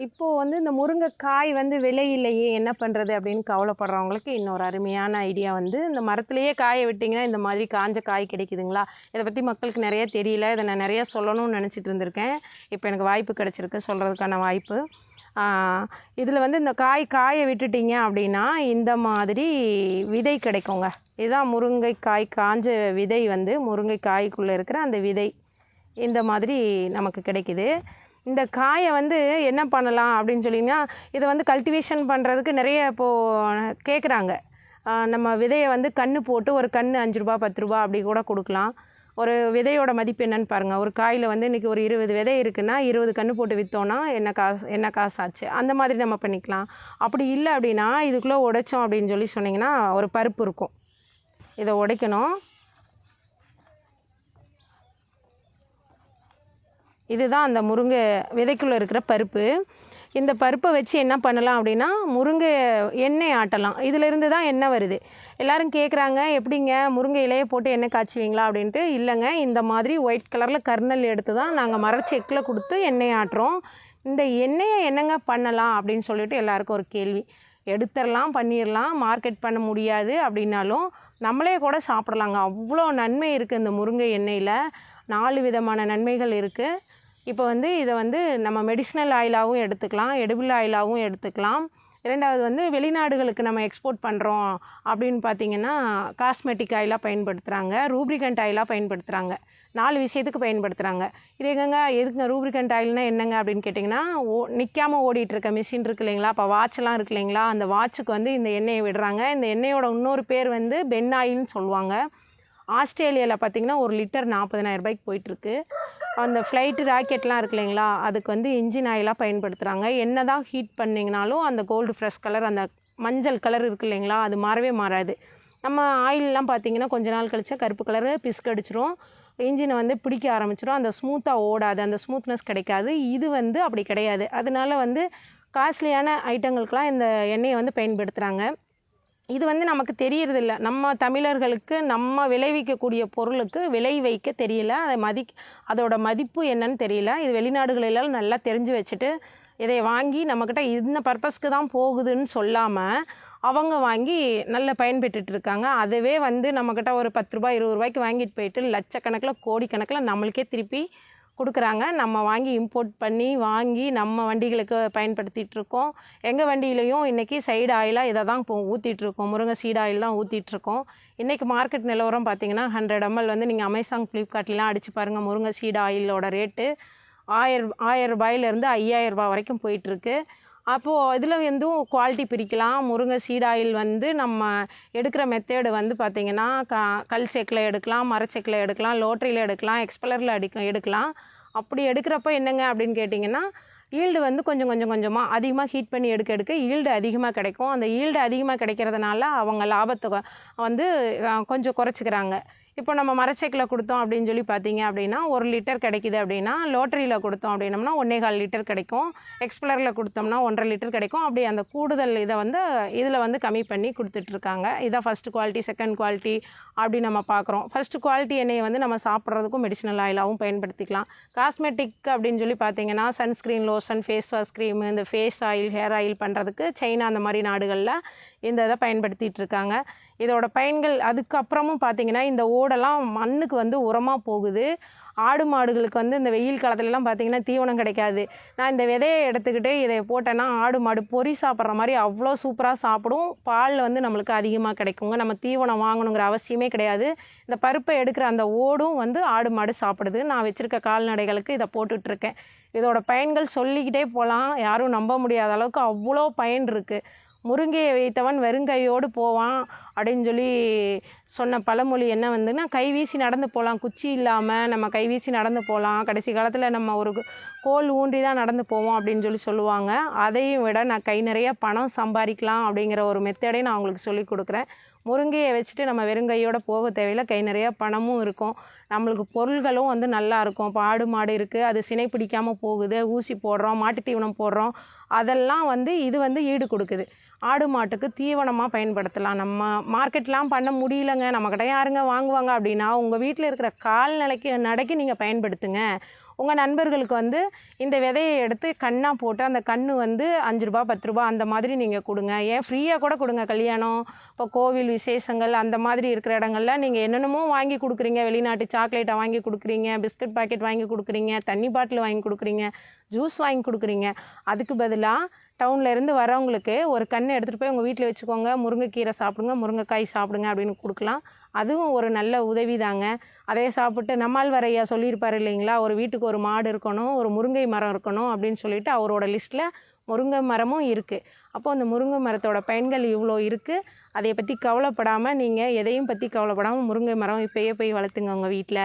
இப்போது வந்து இந்த முருங்கைக்காய் வந்து விலை இல்லையே என்ன பண்ணுறது அப்படின்னு கவலைப்படுறவங்களுக்கு இன்னொரு அருமையான ஐடியா வந்து இந்த மரத்துலேயே காய விட்டிங்கன்னா இந்த மாதிரி காஞ்ச காய் கிடைக்குதுங்களா. இதை பற்றி மக்களுக்கு நிறைய தெரியல. இதை நான் நிறைய சொல்லணும்னு நினச்சிட்டு இருந்திருக்கேன். இப்போ எனக்கு வாய்ப்பு கிடச்சிருக்கு சொல்கிறதுக்கான வாய்ப்பு. இதில் வந்து இந்த காய விட்டுட்டிங்க அப்படின்னா இந்த மாதிரி விதை கிடைக்குங்க. இதுதான் முருங்கைக்காய் காஞ்ச விதை வந்து முருங்கைக்காய்க்குள்ளே இருக்கிற அந்த விதை இந்த மாதிரி நமக்கு கிடைக்குது. இந்த காயை வந்து என்ன பண்ணலாம் அப்படின்னு சொல்லிங்கன்னா, இதை வந்து கல்டிவேஷன் பண்ணுறதுக்கு நிறைய இப்போது கேட்குறாங்க. நம்ம விதையை வந்து கன்று போட்டு ஒரு கன்று 5 ரூபா 10 ரூபா அப்படி கூட கொடுக்கலாம். ஒரு விதையோட மதிப்பு என்னன்னு பாருங்கள். ஒரு காயில் வந்து இன்றைக்கி ஒரு 20 விதை இருக்குன்னா 20 கன்று போட்டு விற்றோன்னா என்ன காசு ஆச்சு. அந்த மாதிரி நம்ம பண்ணிக்கலாம். அப்படி இல்லை அப்படின்னா இதுக்குள்ளே உடைச்சோம் அப்படின்னு சொன்னிங்கன்னா ஒரு பருப்பு இருக்கும். இதை உடைக்கணும். இதுதான் அந்த முருங்கை விதைக்குள்ளே இருக்கிற பருப்பு. இந்த பருப்பை வச்சு என்ன பண்ணலாம் அப்படின்னா முருங்கை எண்ணெய் ஆட்டலாம். இதிலிருந்து தான் எண்ணெய் வருது. எல்லோரும் கேட்குறாங்க, எப்படிங்க முருங்கை இலையை போட்டு எண்ணெய் காய்ச்சுவீங்களா அப்படின்ட்டு. இல்லைங்க, இந்த மாதிரி ஒயிட் கலரில் கர்னல் எடுத்து தான் நாங்கள் மரச்செக்கில் கொடுத்து எண்ணெய் ஆட்டுறோம். இந்த எண்ணெயை என்னங்க பண்ணலாம் அப்படின்னு சொல்லிட்டு எல்லாருக்கும் ஒரு கேள்வி. எடுத்துடலாம், பண்ணிடலாம். மார்க்கெட் பண்ண முடியாது அப்படின்னாலும் நம்மளே கூட சாப்பிடலாங்க. அவ்வளோ நன்மை இருக்குது இந்த முருங்கை எண்ணெயில். 4 விதமான நன்மைகள் இருக்குது. இப்போ வந்து இதை வந்து நம்ம மெடிசினல் ஆயிலாகவும் எடுத்துக்கலாம், எடிபிள் ஆயிலாகவும் எடுத்துக்கலாம். இரண்டாவது வந்து வெளிநாடுகளுக்கு நம்ம எக்ஸ்போர்ட் பண்ணுறோம் அப்படின்னு பார்த்திங்கன்னா காஸ்மெட்டிக் ஆயிலாக பயன்படுத்துகிறாங்க, ரூப்ரிகண்ட் ஆயிலாக பயன்படுத்துகிறாங்க. 4 விஷயத்துக்கு பயன்படுத்துகிறாங்க. இது எதுக்குங்க ரூப்ரிகண்ட் ஆயில்னால் என்னங்க அப்படின்னு கேட்டிங்கன்னா, நிற்காமல் ஓடிட்டுருக்க மிஷின் இருக்குது இல்லைங்களா. இப்போ வாட்செலாம் இருக்குது இல்லைங்களா, அந்த வாட்சுக்கு வந்து இந்த எண்ணெயை விடுறாங்க. இந்த எண்ணெயோட இன்னொரு பேர் வந்து பென் ஆயில்னு சொல்லுவாங்க. ஆஸ்திரேலியாவில் பார்த்திங்கன்னா 1 லிட்டர் 40,000 ரூபாய்க்கு போயிட்டுருக்கு. அந்த ஃப்ளைட்டு ராக்கெட்லாம் இருக்கு இல்லைங்களா, அதுக்கு வந்து இன்ஜின் ஆயிலாக பயன்படுத்துகிறாங்க. என்ன தான் ஹீட் பண்ணிங்கனாலும் அந்த கோல்டு ஃப்ரெஷ் கலர், அந்த மஞ்சள் கலர் இருக்குது இல்லைங்களா, அது மாறவே மாறாது. நம்ம ஆயிலெலாம் பார்த்திங்கன்னா கொஞ்ச நாள் கழிச்சா கருப்பு கலரு பிஸ்கடிச்சிரும், இன்ஜினை வந்து பிடிக்க ஆரம்பிச்சிடும், அந்த ஸ்மூத்தாக ஓடாது, அந்த ஸ்மூத்னஸ் கிடைக்காது. இது வந்து அப்படி கிடையாது. அதனால வந்து காஸ்ட்லியான ஐட்டங்களுக்கெலாம் இந்த எண்ணெயை வந்து பயன்படுத்துகிறாங்க. இது வந்து நமக்கு தெரியறதில்ல. நம்ம தமிழர்களுக்கு நம்ம விளைவிக்கக்கூடிய பொருளுக்கு விலை வைக்க தெரியல. அதோட மதிப்பு என்னன்னு தெரியல. இது வெளிநாடுகளெல்லாம் நல்லா தெரிஞ்சு வச்சுட்டு இதை வாங்கி நம்மக்கிட்ட இந்த பர்பஸ்க்கு தான் போகுதுன்னு சொல்லாமல் அவங்க வாங்கி நல்லா பயன்பெற்றுட்டு இருக்காங்க. அதுவே வந்து நம்மக்கிட்ட ஒரு 10 ரூபாய் 20 ரூபாய்க்கு வாங்கிட்டு போயிட்டு லட்சக்கணக்கில் கோடிக்கணக்கில் நம்மளுக்கே திருப்பி கொடுக்குறாங்க. நம்ம வாங்கி இம்போர்ட் பண்ணி வாங்கி நம்ம வண்டிகளுக்கு பயன்படுத்திகிட்ருக்கோம். எங்கள் வண்டியிலையும் இன்றைக்கி சைடு ஆயிலாக இதை தான் இப்போ ஊற்றிட்டுருக்கோம். முருங்கை சீடு ஆயில் தான் ஊற்றிட்டுருக்கோம். இன்றைக்கி மார்க்கெட் நிலவரம் பார்த்திங்கன்னா 100 ml வந்து நீங்கள் அமேசான் ஃப்ளிப்கார்ட்லாம் அடித்து பாருங்கள். முருங்கை சீடு ஆயிலோட ரேட்டு 1000 ரூபாயிலேருந்து 5000 ரூபா வரைக்கும் போயிட்டுருக்கு. அப்போது இதில் வந்து குவாலிட்டி பிரிக்கலாம். முருங்கை சீடு ஆயில் வந்து நம்ம எடுக்கிற மெத்தேடு வந்து பார்த்திங்கன்னா கல் செக்கில் எடுக்கலாம், மரச்செக்கில் எடுக்கலாம், லோட்டரியில் எடுக்கலாம், எக்ஸ்பலரில் எடுக்கலாம். அப்படி எடுக்கிறப்ப என்னங்க அப்படின்னு கேட்டிங்கன்னா ஈல்டு வந்து கொஞ்சமாக அதிகமாக ஹீட் பண்ணி எடுக்க ஈல்டு அதிகமாக கிடைக்கும். அந்த ஈல்டு அதிகமாக கிடைக்கிறதுனால அவங்க லாபத்தை வந்து கொஞ்சம் குறைச்சிக்கிறாங்க. இப்போ நம்ம மரச்செக்கில் கொடுத்தோம் அப்படின்னு சொல்லி பார்த்தீங்க அப்படின்னா 1 லிட்டர் கிடைக்கிது அப்படின்னா லோட்டரியில் கொடுத்தோம் அப்படின்னம்னா 1.25 லிட்டர் கிடைக்கும், எக்ஸ்ப்ளரில் கொடுத்தோம்னா 1.5 லிட்டர் கிடைக்கும். அப்படி அந்த கூடுதல் இதை வந்து இதில் வந்து கம்மி பண்ணி கொடுத்துட்ருக்காங்க. இதான் ஃபஸ்ட்டு குவாலிட்டி, செகண்ட் குவாலிட்டி அப்படி நம்ம பார்க்குறோம். ஃபஸ்ட்டு குவாலிட்டி எண்ணெயை வந்து நம்ம சாப்பிட்றதுக்கும் மெடிசினல் ஆயிலாகவும் பயன்படுத்திக்கலாம். காஸ்மெட்டிக் அப்படின்னு சொல்லி பார்த்தீங்கன்னா sunscreen, lotion, face wash, cream, இந்த ஃபேஸ் ஆயில், ஹேர் ஆயில் பண்ணுறதுக்கு சைனா அந்த மாதிரி நாடுகளில் இந்த இதை பயன்படுத்திகிட்டு இருக்காங்க. இதோட பயன்கள் அதுக்கப்புறமும் பார்த்திங்கன்னா இந்த ஓடெல்லாம் மண்ணுக்கு வந்து உரமாக போகுது. ஆடு மாடுகளுக்கு வந்து இந்த வெயில் காலத்துலலாம் பார்த்திங்கன்னா தீவனம் கிடைக்காது. நான் இந்த விதையை எடுத்துக்கிட்டு இதை போட்டேன்னா ஆடு மாடு பொறி சாப்பிட்ற மாதிரி அவ்வளோ சூப்பராக சாப்பிடும். பால் வந்து நம்மளுக்கு அதிகமாக கிடைக்குங்க. நம்ம தீவனம் வாங்கணுங்கிற அவசியமே கிடையாது. இந்த பருப்பை எடுக்கிற அந்த ஓடும் வந்து ஆடு மாடு சாப்பிடுது. நான் வச்சுருக்க கால்நடைகளுக்கு இதை போட்டுட்ருக்கேன். இதோட பயன்கள் சொல்லிக்கிட்டே போகலாம். யாரும் நம்ப முடியாத அளவுக்கு அவ்வளோ பயன் இருக்குது. முருங்கையை வைத்தவன் வெறுங்கையோடு போவான் அப்படின்னு சொல்லி சொன்ன பழமொழி என்ன வந்துன்னா, கை வீசி நடந்து போகலாம், குச்சி இல்லாமல் நம்ம கை வீசி நடந்து போகலாம், கடைசி காலத்தில் நம்ம ஒரு கோல் ஊன்றி தான் நடந்து போவோம் அப்படின்னு சொல்லுவாங்க. அதையும் விட நான் கை நிறைய பணம் சம்பாதிக்கலாம் அப்படிங்கிற ஒரு மெத்தடை நான் அவங்களுக்கு சொல்லி கொடுக்குறேன். முருங்கையை வச்சுட்டு நம்ம வெறுங்கையோடு போக தேவையில்லை. கை நிறைய பணமும் இருக்கும், நம்மளுக்கு பொருள்களும் வந்து நல்லா இருக்கும். இப்போ ஆடு மாடு இருக்குது, அது சினை பிடிக்காமல் போகுது, ஊசி போடுறோம், மாட்டு தீவனம் போடுறோம், அதெல்லாம் வந்து இது வந்து ஈடு கொடுக்குது. ஆடு மாட்டுக்கு தீவனமாக பயன்படுத்தலாம். நம்ம மார்க்கெட்லாம் பண்ண முடியலங்க, நம்மக்கிட்ட யாருங்க வாங்குவாங்க அப்படின்னா உங்கள் வீட்டில் இருக்கிற கால்நடைக்கு நீங்கள் பயன்படுத்துங்க. உங்கள் நண்பர்களுக்கு வந்து இந்த விதையை எடுத்து கண்ணாக போட்டு அந்த கன்று வந்து 5 ரூபா 10 ரூபா அந்த மாதிரி நீங்கள் கொடுங்க. ஏன் ஃப்ரீயாக கூட கொடுங்க. கல்யாணம், இப்போ கோவில் விசேஷங்கள் அந்த மாதிரி இருக்கிற இடங்கள்ல நீங்கள் என்னென்னமோ வாங்கி கொடுக்குறீங்க. வெளிநாட்டு சாக்லேட்டை வாங்கி கொடுக்குறீங்க, பிஸ்கட் பாக்கெட் வாங்கி கொடுக்குறீங்க, தண்ணி பாட்டில் வாங்கி கொடுக்குறீங்க, ஜூஸ் வாங்கி கொடுக்குறீங்க. அதுக்கு பதிலாக டவுன்லேருந்து வரவங்களுக்கு ஒரு கன்று எடுத்துகிட்டு போய் உங்கள் வீட்டில் வச்சுக்கோங்க. முருங்கைக்கீரை சாப்பிடுங்க, முருங்கைக்காய் சாப்பிடுங்க அப்படின்னு கொடுக்கலாம். அதுவும் ஒரு நல்ல உதவி தாங்க. அதே சாப்பிட்டு நம்மாழ்வார் ஐயா சொல்லியிருப்பார் இல்லைங்களா, ஒரு வீட்டுக்கு ஒரு மாடு இருக்கணும், ஒரு முருங்கை மரம் இருக்கணும் அப்படின்னு சொல்லிட்டு அவரோட லிஸ்ட்டில் முருங்கை மரமும் இருக்குது. அப்போ அந்த முருங்கை மரத்தோட பயன்கள் இவ்வளோ இருக்குது. அதை பற்றி கவலைப்படாமல், நீங்கள் எதையும் பற்றி கவலைப்படாமல் முருங்கை மரம் இப்போயே போய் வளர்த்துங்க உங்கள் வீட்டில்.